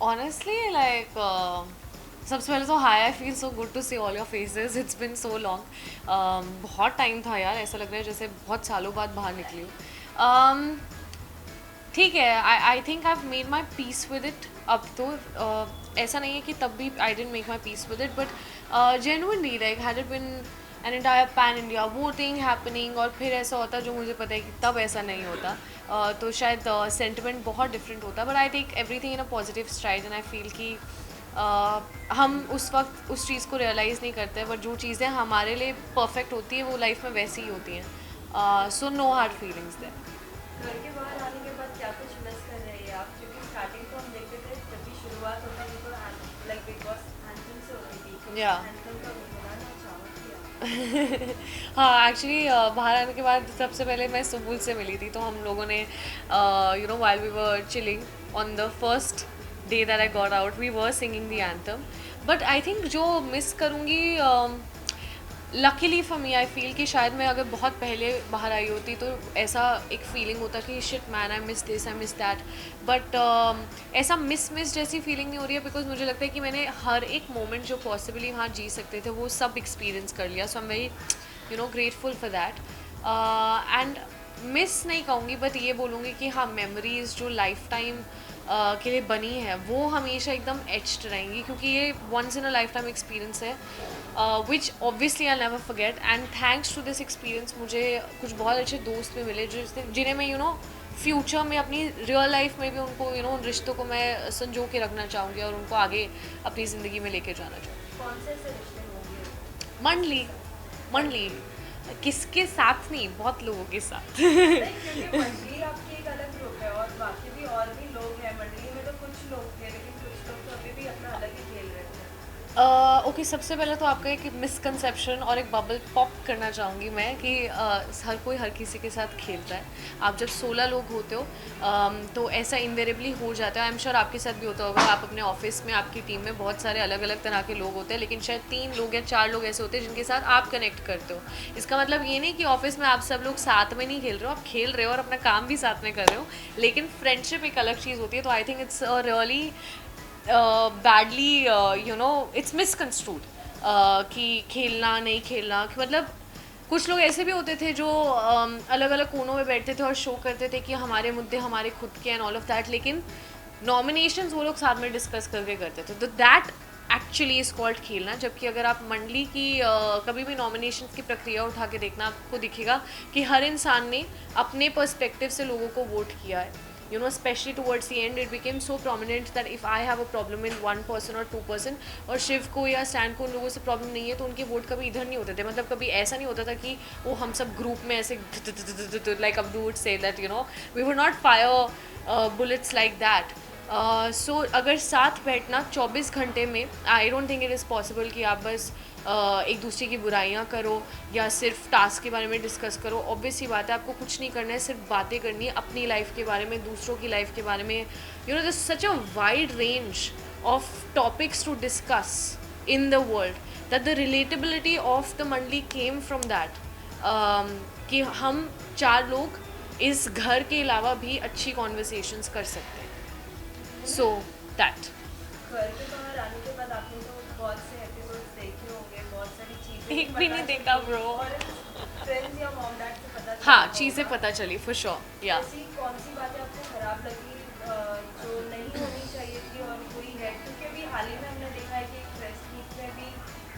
Honestly, like सबसे पहले तो hi, I feel so good to see all your faces, it's been so long. बहुत time था यार, ऐसा लग रहा है जैसे बहुत सालों बाद बाहर निकली हूँ. ठीक है, I think I have made my peace with it. अब तो ऐसा नहीं है कि तब भी I didn't make my peace with it, but genuinely like had it been an entire pan India voting happening और फिर ऐसा होता जो मुझे पता है कि तब ऐसा नहीं होता, तो शायद सेंटिमेंट बहुत डिफरेंट होता. But I take everything in a positive stride and I feel कि हम उस वक्त उस चीज़ को रियलाइज़ नहीं करते, बट जो चीज़ें हमारे लिए परफेक्ट होती हैं वो लाइफ में वैसी ही होती हैं. So no hard feelings there. घर के बाहर आने के बाद क्या कुछ मिस कर रहे हैं आप? क्योंकि स्टार्टिंग तो हम देखते थे, जब भी शुरुआत होती थी तो लाइक बिग बॉस एंथम से होती थी, तो या एंथम का गुनगुनाना चाहोगी आप? हाँ, एक्चुअली बाहर आने के बाद सबसे पहले मैं सुबुल से मिली थी, तो हम लोगों ने while we were chilling on the first day that I got out we were singing the anthem. But I think जो मिस करूँगी, luckily for me I feel कि शायद मैं अगर बहुत पहले बाहर आई होती तो ऐसा एक फीलिंग होता कि shit man, I miss this, I miss that. But ऐसा मिस जैसी फीलिंग नहीं हो रही है, बिकॉज मुझे लगता है कि मैंने हर एक मोमेंट जो पॉसिबली वहाँ जी सकते थे वो सब एक्सपीरियंस कर लिया. So I am very grateful for that. And miss नहीं कहूँगी, बट ये बोलूँगी कि हाँ, मेमोरीज जो लाइफ टाइम के लिए बनी है वो हमेशा एकदम एच्ड रहेंगी, क्योंकि ये once in a lifetime experience है, which obviously I never forget. And thanks to this experience मुझे कुछ बहुत अच्छे दोस्त भी मिले जिन्हें मैं फ्यूचर में अपनी रियल लाइफ में भी उनको उन रिश्तों को मैं संजो के रखना चाहूँगी और उनको आगे अपनी ज़िंदगी में लेके जाना चाहूँगी. कौन से ऐसे रिश्ते होंगे मंडली, जिनके साथ? मंडली, किसके साथ नहीं, बहुत लोगों के साथ. नहीं, क्योंकि मंडली आपकी एक अलग ग्रुप है और बाकी भी और भी लोग हैं मंडली में, तो कुछ लोग थे लेकिन कुछ लोग तो अभी भी अपना अलग ही खेल रहे थे। ओके, सबसे पहले तो आपका एक मिसकंसेप्शन और एक बबल पॉप करना चाहूँगी मैं कि हर कोई हर किसी के साथ खेलता है. आप जब 16 लोग होते हो, तो ऐसा इनवेरेबली हो जाता है. आई एम श्योर आपके साथ भी होता होगा. आप अपने ऑफिस में, आपकी टीम में बहुत सारे अलग अलग तरह के लोग होते हैं, लेकिन शायद 3 लोग या 4 लोग ऐसे होते हैं जिनके साथ आप कनेक्ट करते हो. इसका मतलब ये नहीं कि ऑफिस में आप सब लोग साथ में नहीं खेल रहे हो, आप खेल रहे हो और अपना काम भी साथ में कर रहे हो, लेकिन फ्रेंडशिप एक अलग चीज़ होती है. तो I think it's really badly it's misconstrued कि खेलना नहीं खेलना. मतलब कुछ लोग ऐसे भी होते थे जो अलग अलग कोनों में बैठते थे और शो करते थे कि हमारे मुद्दे हमारे खुद के एंड ऑल ऑफ दैट, लेकिन नॉमिनेशंस वो लोग साथ में डिस्कस करके करते थे. तो दैट एक्चुअली इज कॉल्ड खेलना. जबकि अगर आप मंडली की कभी भी नॉमिनेशन की प्रक्रिया उठा के देखना, आपको दिखेगा कि हर इंसान ने अपने पर्सपेक्टिव से लोगों को वोट किया है. Especially towards the end, it became so prominent that if I have a problem in 1% or 2%, और शिव को या स्टैंड को उन लोगों से प्रॉब्लम नहीं है, तो उनके वोट कभी इधर नहीं होते थे. मतलब कभी ऐसा नहीं होता था कि वो हम सब ग्रुप में ऐसे like Abdu would say that we would not fire bullets like that. So अगर साथ बैठना 24 घंटे में, I don't think it is possible कि आप बस एक दूसरे की बुराइयां करो या सिर्फ टास्क के बारे में डिस्कस करो. ऑब्वियस ही बात है, आपको कुछ नहीं करना है, सिर्फ बातें करनी है अपनी लाइफ के बारे में, दूसरों की लाइफ के बारे में. This such a wide range of topics to discuss in the world that the relatability of the mandli came from that, कि हम 4 लोग इस घर के अलावा भी अच्छी कॉन्वर्सेशंस कर सकते हैं. So that. घर के बाहर आने के बाद आपने तो बहुत से एपिसोड्स देखे होंगे, बहुत सारी चीजें एक भी नहीं पता देखा चली ब्रो. और फ्रेंड्स या मॉम डैड से पता हाँ, चला चीज़ें होगा। पता चली फॉर श्योर. या ऐसी कौन सी बातें आपको खराब लगी जो नहीं होनी चाहिए थी और हुई है? क्योंकि अभी हाल ही में हमने देखा है कि एक प्रेस मीट में भी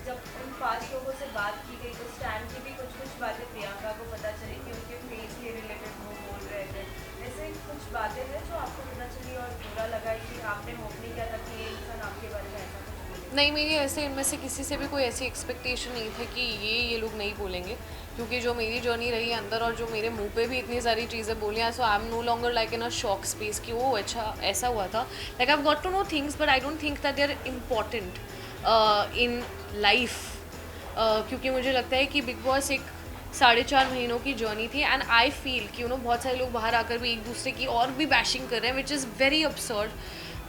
जब उन 5 लोगों से बात की गई तो स्टैंड की भी कुछ कुछ बातें प्रियंका को पता चली कि उनके फेस के रिलेटेड वो बोल रहे थे. ऐसे कुछ बातें हैं जो आपको पता चली और बुरा लगा कि आपने होप नहीं किया था कि ये इंसान आपके बारे में ऐसा कुछ बोले. नहीं, मेरी ऐसे इनमें से किसी से भी कोई ऐसी एक्सपेक्टेशन नहीं थी कि ये लोग नहीं बोलेंगे, क्योंकि जो मेरी जर्नी रही है अंदर और जो मेरे मुंह पे भी इतनी सारी चीज़ें बोली हैं, so I am no longer like in a shock space कि वो अच्छा ऐसा हुआ था. Like I have got to know things but I don't think that they are important in life. क्योंकि मुझे लगता है कि बिग बॉस एक 4.5 महीनों की जर्नी थी, एंड आई फील कि बहुत सारे लोग बाहर आकर भी एक दूसरे की और भी बैशिंग कर रहे हैं, which is very absurd.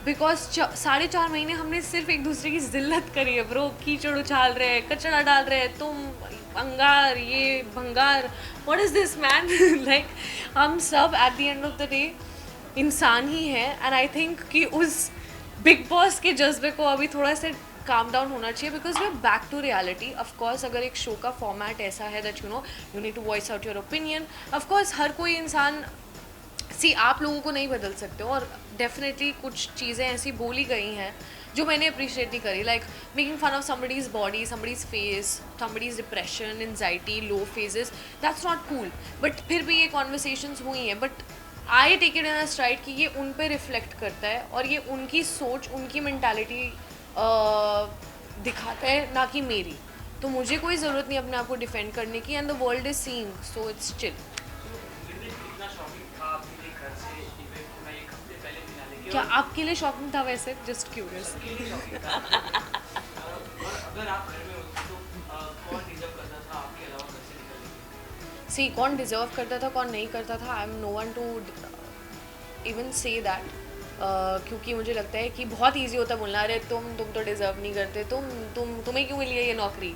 Because 4.5 महीने हमने सिर्फ एक दूसरे की जिल्लत करी है ब्रो. कीचड़ उछाल रहे हैं, कचरा डाल रहे हैं, तुम अंगार, ये भंगार, what is this man. Like हम सब at the end of the day इंसान ही हैं. एंड आई थिंक कि उस बिग बॉस के जज्बे को अभी थोड़ा सा काम डाउन होना चाहिए, because we are back to reality. Of course अगर एक शो का फॉर्मेट ऐसा है that you need to voice out your opinion. Of course हर कोई इंसान, सी आप लोगों को नहीं बदल सकते हो, और डेफिनेटली कुछ चीज़ें ऐसी बोली गई हैं जो मैंने अप्रिशिएट नहीं करी, like making fun of somebody's body, somebody's face, somebody's depression, anxiety, low phases. That's not cool. But फिर भी ये कॉन्वर्सेशंस हुई हैं, but I take it in a straight कि ये उन पे रिफ्लेक्ट करता है और ये उनकी सोच, उनकी मैंटालिटी दिखाता है, ना कि मेरी. तो मुझे कोई ज़रूरत नहीं अपने आप को डिफेंड करने की, and the world is seeing, so it's chill. क्या आपके लिए शॉकिंग था वैसे? Just curious. सी कौन डिजर्व करता था, कौन नहीं करता था, I am no one to even say that. क्योंकि मुझे लगता है कि बहुत ईजी होता है बोलना, अरे तुम तो डिजर्व नहीं करते, तुम्हें क्यों मिली है ये नौकरी,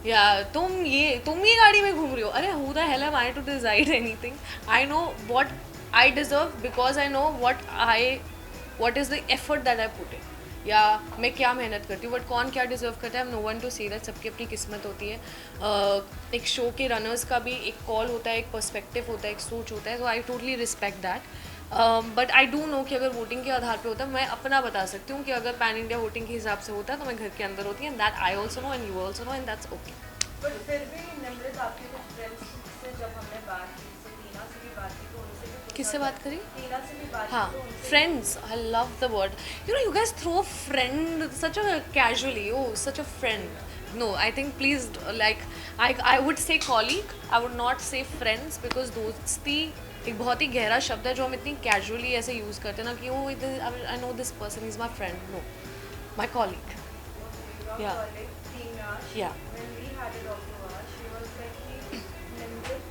या तुम ये गाड़ी में घूम रही हो. अरे who the hell am I to decide anything? I know what I deserve because I know what is the effort that I put in, या मैं क्या मेहनत करती हूँ. बट कौन क्या डिजर्व करता है, I am no one to see that. सबकी अपनी किस्मत होती है. एक शो के रनर्स का भी एक कॉल होता है, एक पर्सपेक्टिव होता है, एक सोच होता है. तो I totally respect that. But I do know कि अगर वोटिंग के आधार पे होता है, मैं अपना बता सकती हूँ कि अगर पैन इंडिया वोटिंग के हिसाब से होता है तो मैं घर के अंदर होती है, and that I also know and you also know, and that's okay. But फिर भी निम्रत आपके कुछ फ्रेंड्स से जब हमने बात की, जैसे टीना से भी बात की, तो उनसे भी पूछा किससे था- बात करी? टीना से भी बात हाँ, की, तो उनसे friends. I love the word. You guys throw friend such a casually. Oh, such a friend. No, I think please, like, I would say colleague. I would not say friends, because दोस्ती एक बहुत ही गहरा शब्द है जो हम इतनी casually ऐसे यूज़ करते हैं ना कि I know this person is my friend. No, my colleague. your Yeah. colleague Tina, Yeah. when we had a talk to her, she was like कि निम्रत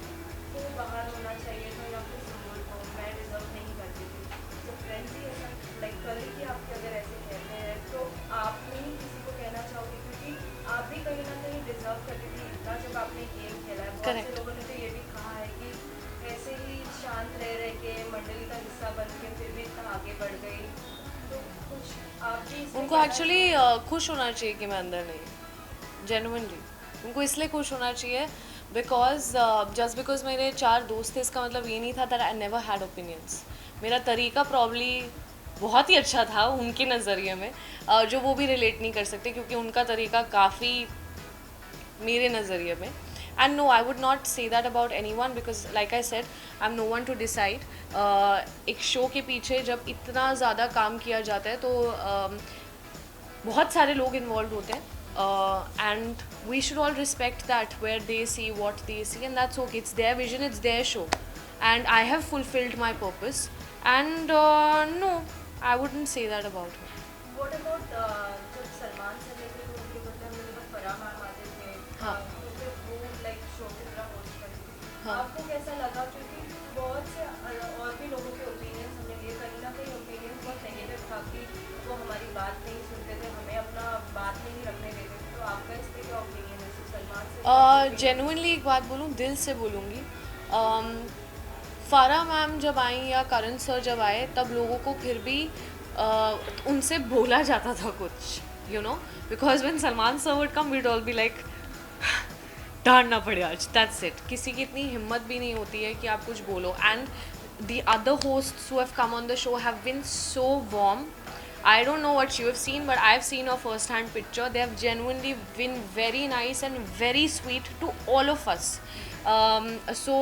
को बाहर होना चाहिए था या फिर सिंबल को, मैं डिजर्व नहीं करती थी. तो फ्रेंड्स ही ऐसा लाइक कलीग ही आपके अगर ऐसे कहते हैं तो आप नहीं किसी को कहना चाहोगे, क्योंकि आप भी कहीं ना कहीं डिजर्व करती थी इतना जब आपने गेम खेला है. बहुत से Correct. लोगों ने तो ये भी कहा है कि ऐसे ही शांत रह के मंडली का हिस्सा बन के फिर भी इतना आगे बढ़ गई. तो कुछ आप भी इसमें उनको कहना एक्चुअली खुश होना चाहिए कि मैं अंदर नहीं. जेनुइनली उनको इसलिए खुश होना चाहिए बिकॉज जस्ट बिकॉज मेरे 4 दोस्त थे, इसका मतलब ये नहीं था that I never had opinions. मेरा तरीका प्रॉब्ली बहुत ही अच्छा था उनके नज़रिए में, जो वो भी रिलेट नहीं कर सकते क्योंकि उनका तरीका काफ़ी मेरे नज़रिए में. And no, I would not say that about anyone, because like I said, I am no one to decide. एक शो के पीछे जब इतना ज़्यादा काम किया जाता है तो बहुत सारे लोग इन्वॉल्व होते हैं, and we should all respect that where they see what they see, and that's okay. It's their vision, it's their show, and I have fulfilled my purpose, and no, I wouldn't say that about her. What about जब Salman sir रहते थे उनके बदले में जब Farah ma'am आते थे, हाँ. तो फिर वो लाइक शो की तरह होस्ट करती थी. हाँ. आपको कैसा लगा? क्योंकि बहुत से और भी लोगों के ओपिनियंस हमने लिए, कहीं ना कहीं ओपिनियंस बहुत नेगेटिव था कि वो हमारी बात नहीं सुनते थे, हमें अपना बात नहीं रखने देते थे. तो आपका इस पर क्या ओपिनियन है सलमान सर? जेनुइनली एक बात बोलूँ, दिल से बोलूँगी, फारा मैम जब आई या करण सर जब आए तब लोगों को फिर भी उनसे बोला जाता था कुछ, because when Salman sir would come we'd all be like डांटना पड़े आज, दैट्स इट. किसी की इतनी हिम्मत भी नहीं होती है कि आप कुछ बोलो. And the other hosts who have come on the show have been so warm. I don't know what you have seen, but I've seen a first-hand picture. They have genuinely been very nice and very sweet to all of us. So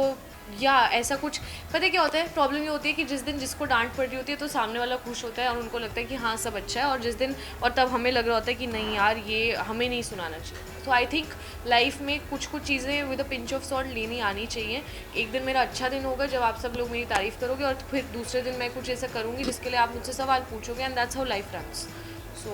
या ऐसा कुछ, पता है क्या होता है, problem ये होती है कि जिस दिन जिसको डांट पड़ रही होती है तो सामने वाला खुश होता है और उनको लगता है कि हाँ सब अच्छा है, और जिस दिन, और तब हमें लग रहा होता है कि नहीं यार ये हमें नहीं सुनाना चाहिए. तो आई थिंक लाइफ में कुछ चीज़ें with a pinch of salt लेनी आनी चाहिए. एक दिन मेरा अच्छा दिन होगा जब आप सब लोग मेरी तारीफ़ करोगे, और फिर दूसरे दिन मैं कुछ ऐसा करूँगी जिसके लिए आप मुझसे सवाल पूछोगे, and that's how life runs. So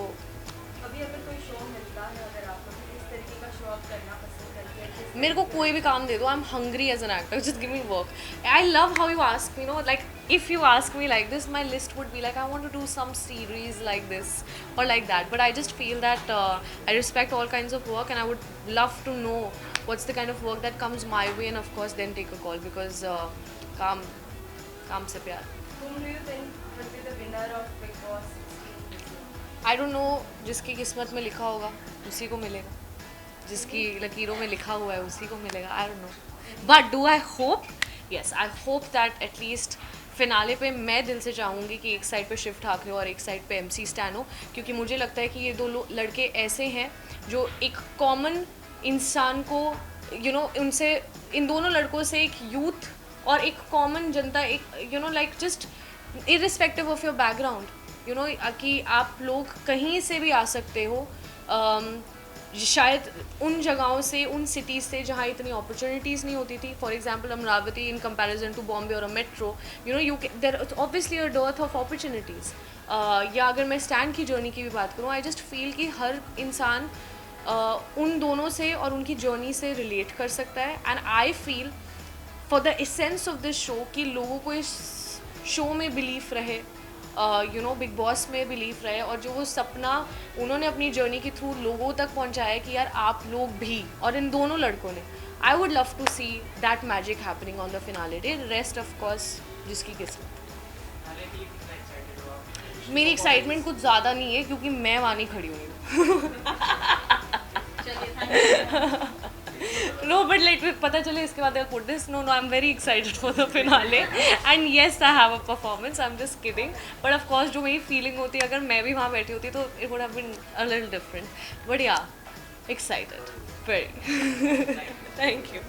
अभी अगर कोई शो मिलता है, अगर आप लोग इस तरीके का शो आप करना पसंद करते हैं, मेरे को कोई भी काम दे दो, I am hungry as an actor, just give me work. I love how you ask me, like if you ask me like this, my list would be like I want to do some series like this or like that, but I just feel that I respect all kinds of work, and I would love to know what's the kind of work that comes my way, and of course then take a call, because काम से प्यार. whom do you think will be the winner of Big Boss 16 this year? I don't know, जिसकी किस्मत में लिखा होगा उसी को मिलेगा, जिसकी लकीरों में लिखा हुआ है उसी को मिलेगा. I don't know, but do I hope, yes I hope that at least finale पे मैं दिल से चाहूँगी कि एक साइड पे शिव ठाकरे और एक साइड पे MC स्टैन हो, क्योंकि मुझे लगता है कि ये दो लड़के ऐसे हैं जो एक कॉमन इंसान को उनसे, इन दोनों लड़कों से एक यूथ और एक कॉमन जनता, एक like just irrespective of your background, कि आप लोग कहीं से भी आ सकते हो. शायद उन जगहों से, उन सिटीज़ से जहाँ इतनी अपॉर्चुनिटीज़ नहीं होती थी. For example Amravati in comparison to Bombay और a metro, you there obviously a dearth of opportunities. या अगर मैं स्टैन की जर्नी की भी बात करूँ, आई जस्ट फील कि हर इंसान उन दोनों से और उनकी जर्नी से रिलेट कर सकता है. And I feel for the essence of this show कि लोगों को इस शो में बिलीफ रहे, बिग बॉस में बिलीफ रहे, और जो वो सपना उन्होंने अपनी जर्नी के थ्रू लोगों तक पहुंचाया कि यार आप लोग भी, और इन दोनों लड़कों ने, I would love to see that magic happening on the finale day. Rest of course जिसकी किस्मत. मेरी एक्साइटमेंट कुछ ज़्यादा नहीं है क्योंकि मैं वहाँ नहीं खड़ी हुई. No, but like पता चले इसके बाद I'll put this. No, I'm very excited for the finale. And yes, I have a performance. I'm just kidding. But of course, जो मेरी feeling होती है अगर मैं भी वहाँ बैठी होती तो it would have been a little different. But yeah, excited. Very. Thank you.